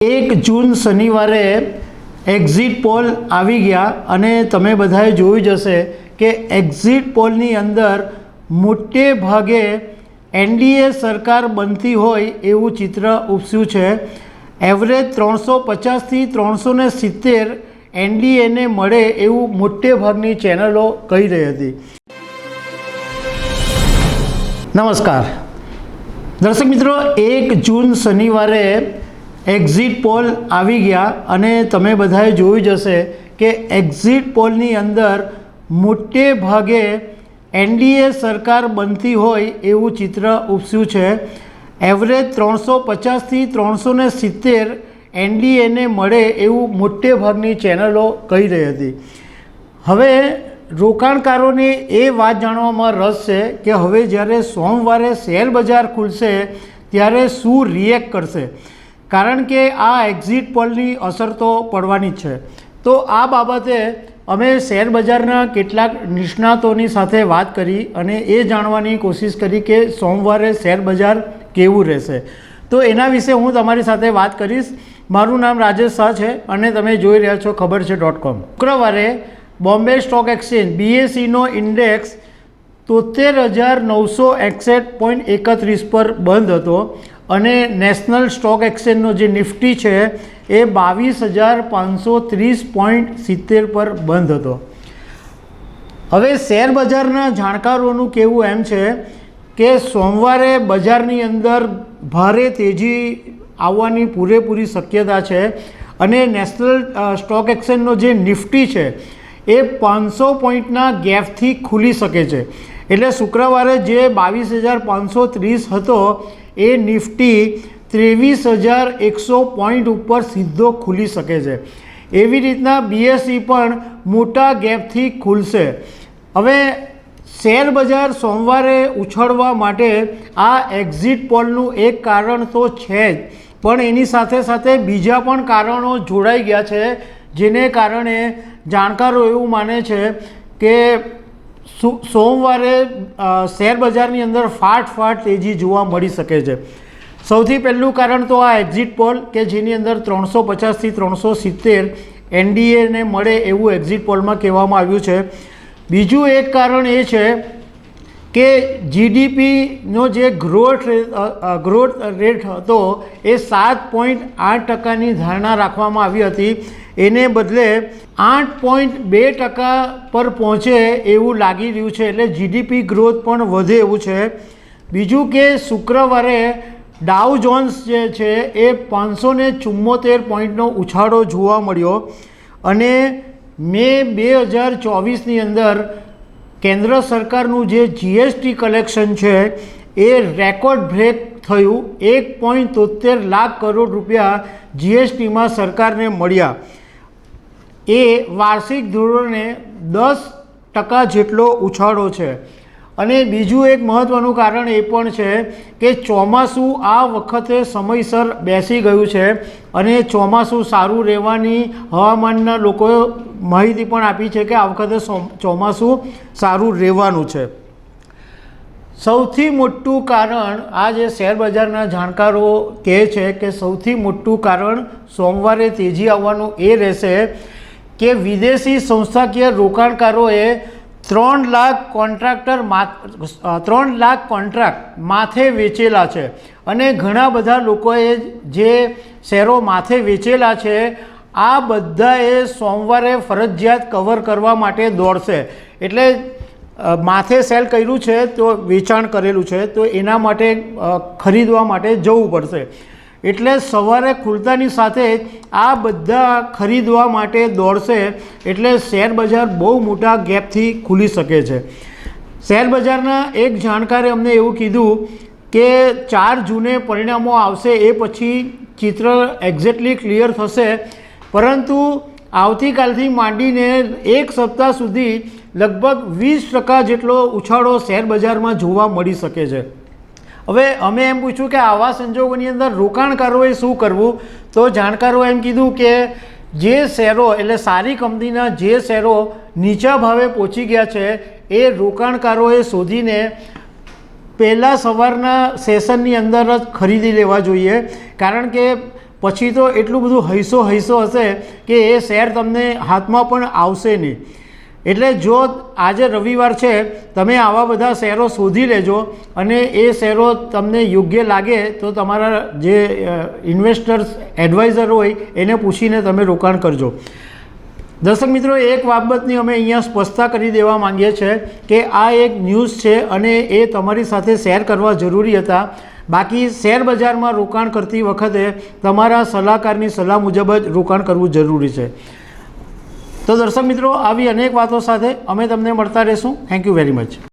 1 જૂન શનિવારે exit poll આવી ગયા અને તમે બધાએ જોયું જ હશે કે એક્ઝિટ પોલની અંદર મોટે ભાગે એનડીએ સરકાર બનતી હોય એવું ચિત્ર ઉપસ્યું છે। એવરેજ 350થી 370 એનડીએને મળે એવું મોટે ભાગની ચેનલો કહી રહી હતી। નમસ્કાર દર્શક મિત્રો, 1 જૂન શનિવારે એક્ઝિટ પોલ આવી ગયા અને તમે બધાએ જોયું જ હશે કે એક્ઝિટ પોલની અંદર મોટે ભાગે એનડીએ સરકાર બનતી હોય એવું ચિત્ર ઉપસ્યું છે। એવરેજ 350થી 370 એનડીએને મળે એવું મોટે ભાગની ચેનલો કહી રહી હતી। હવે રોકાણકારોને એ વાત જાણવામાં રસ છે કે હવે જ્યારે સોમવારે શેર બજાર ખુલશે ત્યારે શું રિએક્ટ કરશે, કારણ કે આ એક્ઝિટ પોલની અસર તો પડવાની જ છે। તો આ બાબતે અમે શેર બજારના કેટલાક નિષ્ણાતોની સાથે વાત કરી અને એ જાણવાની કોશિશ કરી કે સોમવારે શેર બજાર કેવું રહેશે। તો એના વિશે હું તમારી સાથે વાત કરીશ। મારું નામ રાજેશ શાહ છે અને તમે જોઈ રહ્યા છો ખબર છે .com। શુક્રવારે બોમ્બે સ્ટોક એક્સચેન્જ BSEનો ઇન્ડેક્સ 73,961.31 પર બંધ હતો અને નેશનલ સ્ટોક એક્સચેન્જનો જે નિફ્ટી છે એ 22,530.70 પર બંધ હતો। હવે શેર બજારના જાણકારોનું કહેવું એમ છે કે સોમવારે બજારની અંદર ભારે તેજી આવવાની પૂરેપૂરી શક્યતા છે અને નેશનલ સ્ટોક એક્સચેન્જનો જે નિફ્ટી છે એ 500 પોઈન્ટના ગેપથી ખુલી શકે છે। એટલે શુક્રવારે જે 22,530 હતો એ નિફ્ટી 23,100 પોઈન્ટ ઉપર સીધો ખુલી શકે છે। એવી રીતના BSE પણ મોટા ગેપથી ખુલશે। હવે શેર બજાર સોમવારે ઉછળવા માટે આ એક્ઝિટ પોલનું એક કારણ તો છે જ, પણ એની સાથે સાથે બીજા પણ કારણો જોડાઈ ગયા છે, જેને કારણે જાણકારો એવું માને છે કે સોમવારે શેર બજારની અંદર ફાટ તેજી જોવા મળી શકે છે। સૌથી પહેલું કારણ તો આ એક્ઝિટ પોલ કે જેની અંદર 350થી 370 એનડીએને મળે એવું એક્ઝિટ પોલમાં કહેવામાં આવ્યું છે। બીજું એક કારણ એ છે કે જીડીપીનો જે ગ્રોથ રેટ હતો એ 7.8%ની ધારણા રાખવામાં આવી હતી, એને બદલે 8.2% પર પહોંચે એવું લાગી રહ્યું છે। એટલે જીડીપી ગ્રોથ પણ વધે એવું છે। બીજું કે શુક્રવારે ડાઉ જોન્સ જે છે એ 574 પોઈન્ટનો ઉછાળો જોવા મળ્યો અને મે 2024ની અંદર કેન્દ્ર સરકારનું જે જીએસટી કલેક્શન છે એ રેકોર્ડ બ્રેક થયું। 1.73 લાખ કરોડ રૂપિયા જીએસટીમાં સરકારને મળ્યા। એ વાર્ષિક ધોરણે 10% જેટલો ઉછાળો છે। અને બીજું એક મહત્ત્વનું કારણ એ પણ છે કે ચોમાસું આ વખતે સમયસર બેસી ગયું છે અને ચોમાસું સારું રહેવાની હવામાનના લોકોએ માહિતી પણ આપી છે કે આ વખતે ચોમાસું સારું રહેવાનું છે। સૌથી મોટું કારણ આ જે શેર બજારના જાણકારો કહે છે કે સૌથી મોટું કારણ સોમવારે તેજી આવવાનું એ રહેશે કે વિદેશી સંસ્થાકીય રોકાણકારોએ 3 લાખ કોન્ટ્રાક્ટ માથે વેચેલા છે અને ઘણા બધા લોકોએ જે શેરો માથે વેચેલા છે આ બધાએ સોમવારે ફરજિયાત કવર કરવા માટે દોડશે। એટલે માથે સેલ કર્યું છે તો વેચાણ કરેલું છે તો એના માટે ખરીદવા માટે જવું પડશે। એટલે સવારે ખુલતાની સાથે આ બધા ખરીદવા માટે દોડશે। એટલે શેર બજાર બહુ મોટા ગેપથી ખુલી શકે છે। શેર બજારના એક જાણકારે અમને એવું કીધું કે 4 જૂને પરિણામો આવશે, એ પછી ચિત્ર એક્ઝેક્ટલી ક્લિયર થશે, પરંતુ આવતીકાલથી માંડીને એક સપ્તાહ સુધી લગભગ 20% જેટલો ઉછાળો શેર બજારમાં જોવા મળી શકે છે। હવે અમે એમ પૂછ્યું કે આવા સંજોગોની અંદર રોકાણકારોએ શું કરવું, તો જાણકારો એમ કીધું કે જે શેરો એટલે સારી કંપનીના જે શેરો નીચા ભાવે પહોંચી ગયા છે એ રોકાણકારોએ શોધીને પહેલાં સવારના સેશનની અંદર જ ખરીદી લેવા જોઈએ, કારણ કે પછી તો એટલું બધું હૈસો હશે કે એ શેર તમને હાથમાં પણ આવશે નહીં. એટલે જો આજે રવિવાર છે, તમે આવા બધા શેરો શોધી લેજો અને એ શેરો તમને યોગ્ય લાગે તો તમારા જે ઇન્વેસ્ટર્સ એડવાઇઝર હોય એને પૂછીને તમે રોકાણ કરજો. દર્શક મિત્રો, એક બાબતની અમે અહીંયા સ્પષ્ટતા કરી દેવા માંગીએ છીએ કે આ એક ન્યૂઝ છે અને એ તમારી સાથે શેર કરવા જરૂરી હતા. બાકી શેર બજારમાં રોકાણ કરતી વખતે તમારા સલાહકારની સલાહ મુજબ જ રોકાણ કરવું જરૂરી છે. તો દર્શક મિત્રો, આવી અનેક વાતો સાથે અમે તમને મળતા રહીશું. Thank you very much.